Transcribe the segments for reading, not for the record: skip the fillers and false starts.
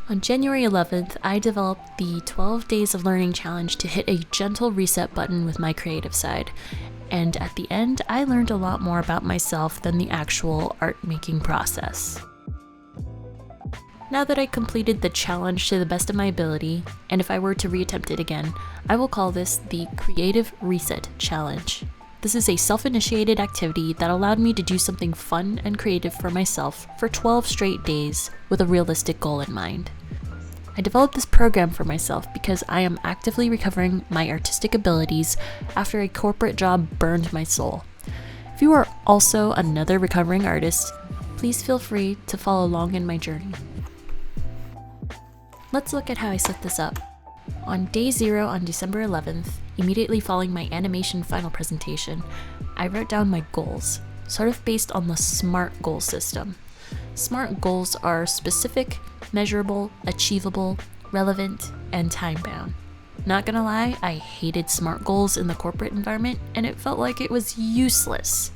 On January 11th, I developed the 12 Days of Learning Challenge to hit a gentle reset button with my creative side. And at the end, I learned a lot more about myself than the actual art making process. Now that I completed the challenge to the best of my ability, and if I were to reattempt it again, I will call this the Creative Reset Challenge. This is a self-initiated activity that allowed me to do something fun and creative for myself for 12 straight days with a realistic goal in mind. I developed this program for myself because I am actively recovering my artistic abilities after a corporate job burned my soul. If you are also another recovering artist, please feel free to follow along in my journey. Let's look at how I set this up. On day 0 on December 11th, immediately following my animation final presentation, I wrote down my goals, sort of based on the SMART goal system. SMART goals are specific, measurable, achievable, relevant, and time-bound. Not gonna lie, I hated SMART goals in the corporate environment, and it felt like it was useless,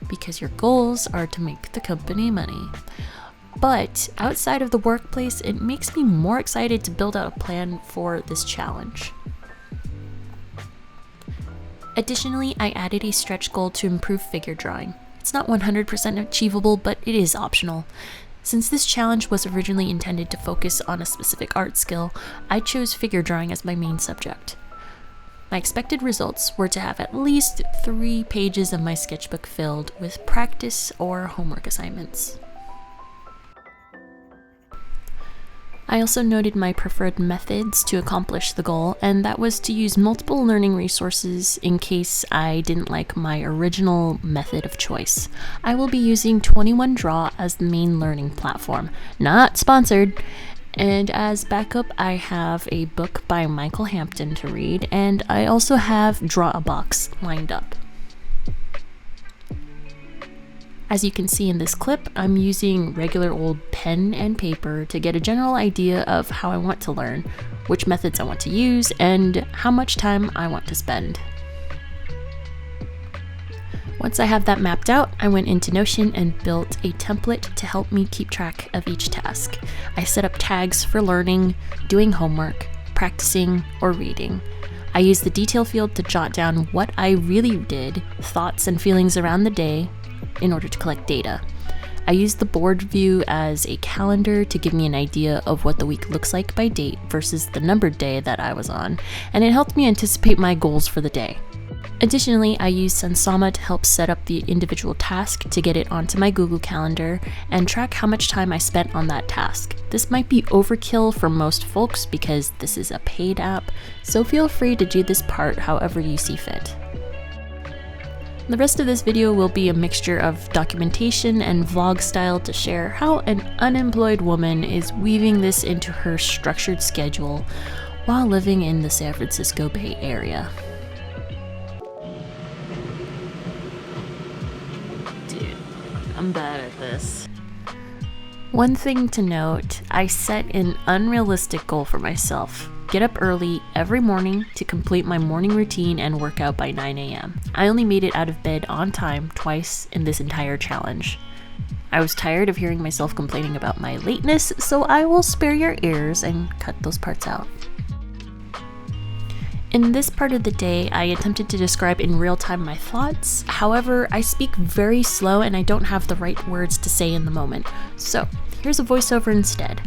because your goals are to make the company money. But outside of the workplace, it makes me more excited to build out a plan for this challenge. Additionally, I added a stretch goal to improve figure drawing. It's not 100% achievable, but it is optional. Since this challenge was originally intended to focus on a specific art skill, I chose figure drawing as my main subject. My expected results were to have at least 3 pages of my sketchbook filled with practice or homework assignments. I also noted my preferred methods to accomplish the goal, and that was to use multiple learning resources in case I didn't like my original method of choice. I will be using 21 Draw as the main learning platform, not sponsored, and as backup I have a book by Michael Hampton to read, and I also have Draw a Box lined up. As you can see in this clip, I'm using regular old pen and paper to get a general idea of how I want to learn, which methods I want to use, and how much time I want to spend. Once I have that mapped out, I went into Notion and built a template to help me keep track of each task. I set up tags for learning, doing homework, practicing, or reading. I used the detail field to jot down what I really did, thoughts and feelings around the day, in order to collect data. I used the board view as a calendar to give me an idea of what the week looks like by date versus the numbered day that I was on, and it helped me anticipate my goals for the day. Additionally, I used Sensama to help set up the individual task to get it onto my Google Calendar and track how much time I spent on that task. This might be overkill for most folks because this is a paid app, so feel free to do this part however you see fit. The rest of this video will be a mixture of documentation and vlog style to share how an unemployed woman is weaving this into her structured schedule while living in the San Francisco Bay Area. Dude, I'm bad at this. One thing to note, I set an unrealistic goal for myself. Get up early every morning to complete my morning routine and workout by 9 a.m. I only made it out of bed on time twice in this entire challenge. I was tired of hearing myself complaining about my lateness, so I will spare your ears and cut those parts out. In this part of the day, I attempted to describe in real time my thoughts. However, I speak very slow and I don't have the right words to say in the moment. So here's a voiceover instead.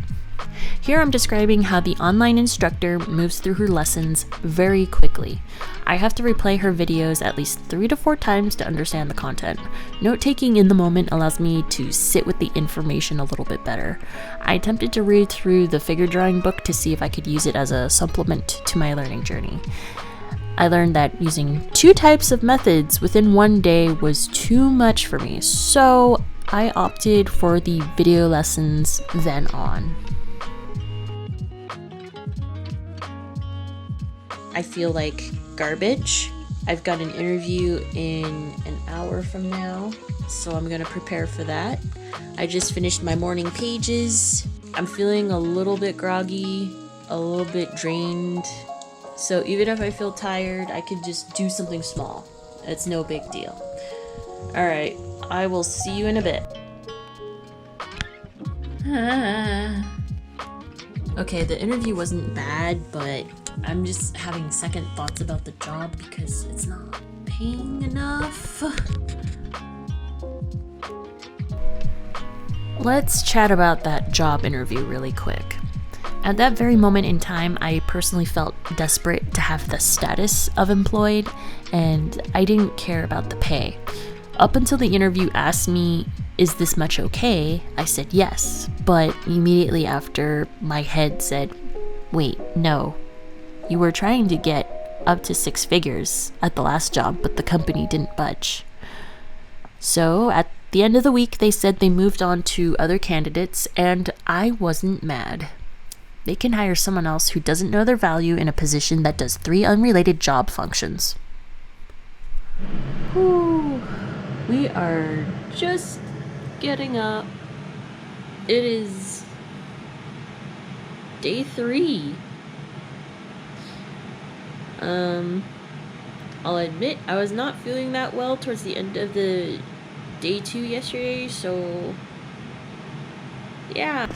Here I'm describing how the online instructor moves through her lessons very quickly. I have to replay her videos at least 3 to 4 times to understand the content. Note-taking in the moment allows me to sit with the information a little bit better. I attempted to read through the figure drawing book to see if I could use it as a supplement to my learning journey. I learned that using 2 types of methods within one day was too much for me, so I opted for the video lessons then on. I feel like garbage. I've got an interview in an hour from now, so I'm gonna prepare for that. I just finished my morning pages. I'm feeling a little bit groggy, a little bit drained. So even if I feel tired, I could just do something small. It's no big deal. All right, I will see you in a bit. Okay, the interview wasn't bad, but I'm just having second thoughts about the job because it's not paying enough. Let's chat about that job interview really quick. At that very moment in time, I personally felt desperate to have the status of employed, and I didn't care about the pay. Up until the interview asked me, "Is this much okay?" I said yes, but immediately after, my head said, "Wait, no. You were trying to get up to 6 figures at the last job, but the company didn't budge." So at the end of the week, they said they moved on to other candidates, and I wasn't mad. They can hire someone else who doesn't know their value in a position that does 3 unrelated job functions. Whew. We are just getting up. It is day 3. I'll admit I was not feeling that well towards the end of the day 2 yesterday, so yeah.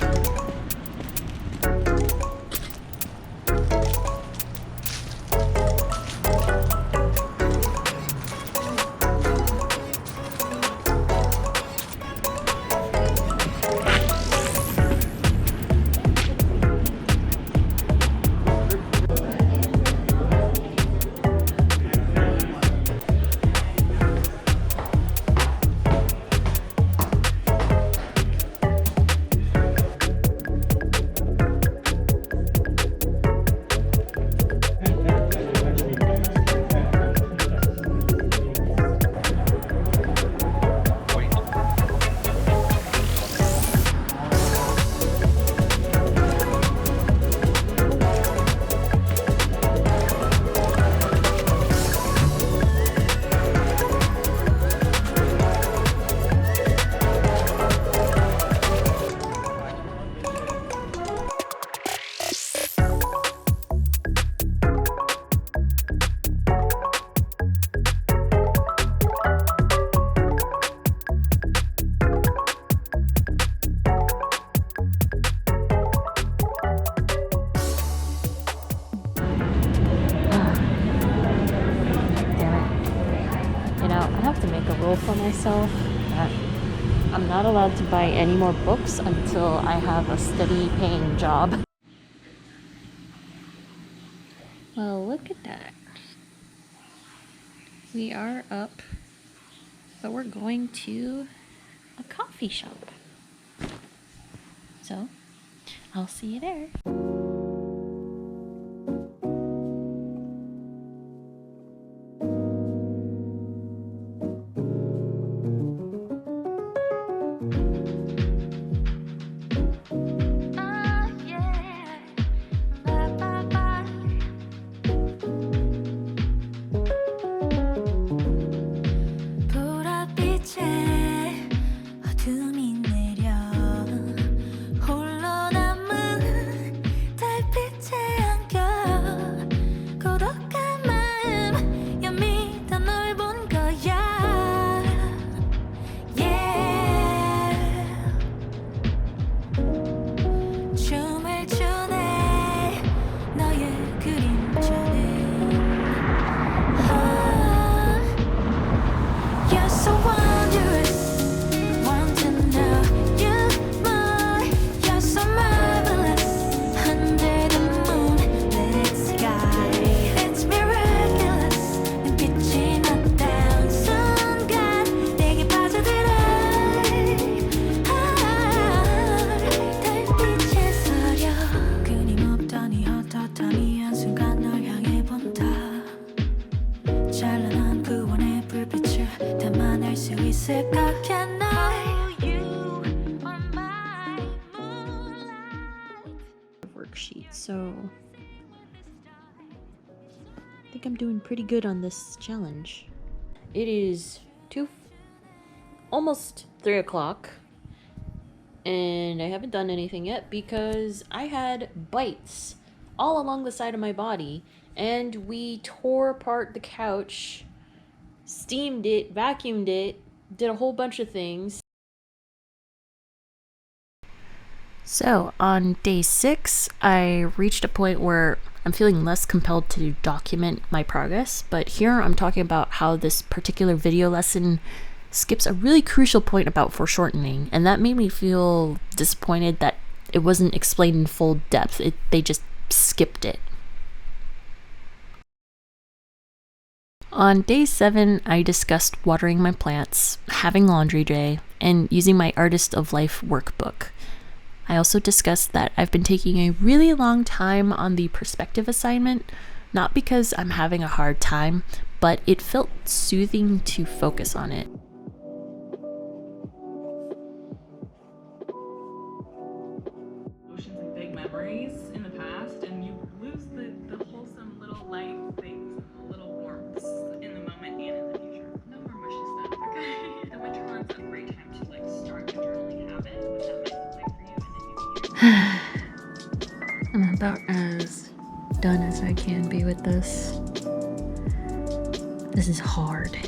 I have to make a rule for myself that I'm not allowed to buy any more books until I have a steady paying job. Well, look at that. We are up, but we're going to a coffee shop. So, I'll see you there. Worksheet, so I think I'm doing pretty good on this challenge. It is almost 3 o'clock, and I haven't done anything yet because I had bites all along the side of my body, and we tore apart the couch, steamed it, vacuumed it, did a whole bunch of things. So on day 6, I reached a point where I'm feeling less compelled to document my progress, but here I'm talking about how this particular video lesson skips a really crucial point about foreshortening, and that made me feel disappointed that it wasn't explained in full depth. They just skipped it. On day 7, I discussed watering my plants, having laundry day, and using my Artist of Life workbook. I also discussed that I've been taking a really long time on the perspective assignment, not because I'm having a hard time, but it felt soothing to focus on it. Emotions and big memories in the past, and you lose the wholesome little light things, and the little warmths in the moment and in the future. No more mushy stuff, okay? The winter month's a great time to start a journaling habit, what that might look like for you in the new year. I'm about as done as I can be with this. This is hard.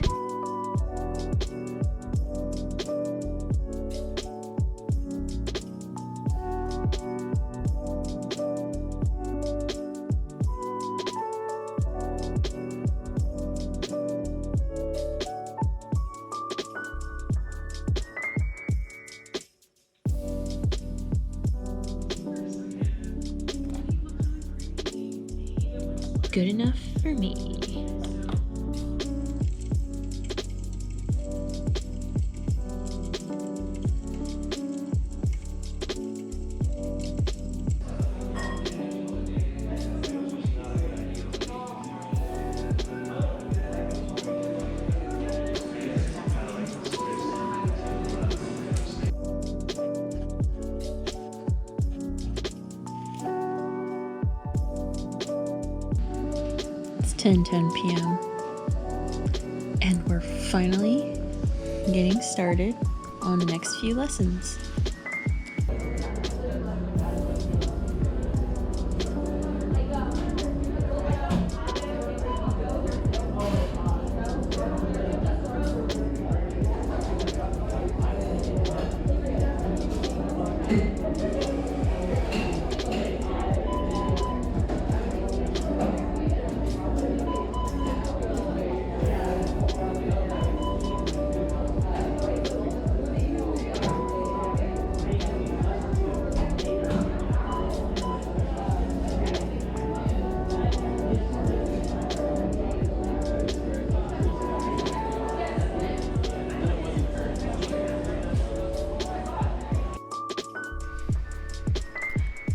Good enough for me. It's 10:10 p.m. and we're finally getting started on the next few lessons.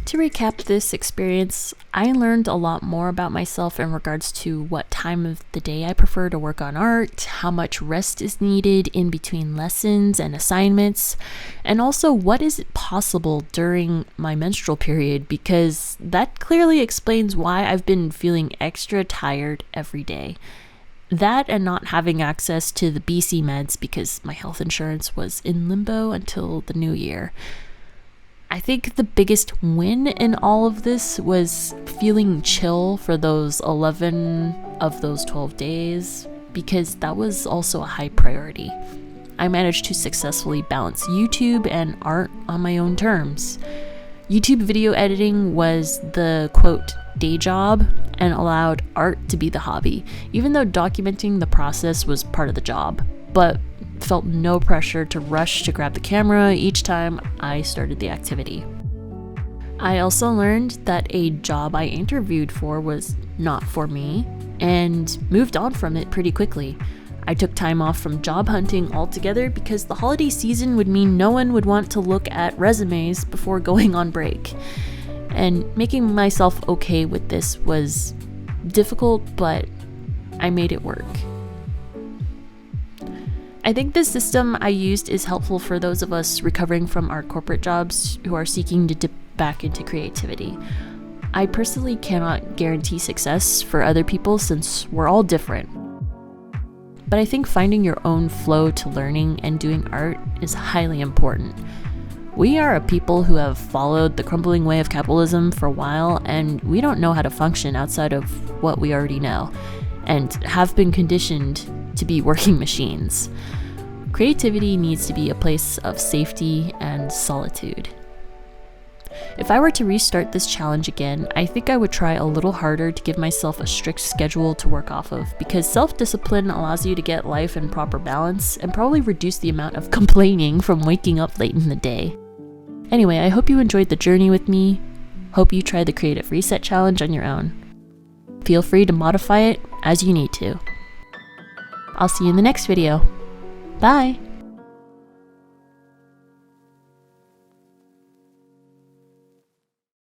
To recap this experience, I learned a lot more about myself in regards to what time of the day I prefer to work on art, how much rest is needed in between lessons and assignments, and also what is possible during my menstrual period, because that clearly explains why I've been feeling extra tired every day. That and not having access to the BC meds because my health insurance was in limbo until the new year. I think the biggest win in all of this was feeling chill for those 11 of those 12 days, because that was also a high priority. I managed to successfully balance YouTube and art on my own terms. YouTube video editing was the quote day job and allowed art to be the hobby, even though documenting the process was part of the job, but felt no pressure to rush to grab the camera each time I started the activity. I also learned that a job I interviewed for was not for me and moved on from it pretty quickly. I took time off from job hunting altogether because the holiday season would mean no one would want to look at resumes before going on break. And making myself okay with this was difficult, but I made it work. I think the system I used is helpful for those of us recovering from our corporate jobs who are seeking to dip back into creativity. I personally cannot guarantee success for other people since we're all different. But I think finding your own flow to learning and doing art is highly important. We are a people who have followed the crumbling way of capitalism for a while, and we don't know how to function outside of what we already know, and have been conditioned to be working machines. Creativity needs to be a place of safety and solitude. If I were to restart this challenge again, I think I would try a little harder to give myself a strict schedule to work off of, because self-discipline allows you to get life in proper balance and probably reduce the amount of complaining from waking up late in the day. Anyway, I hope you enjoyed the journey with me. Hope you try the Creative Reset Challenge on your own. Feel free to modify it as you need to. I'll see you in the next video. Bye!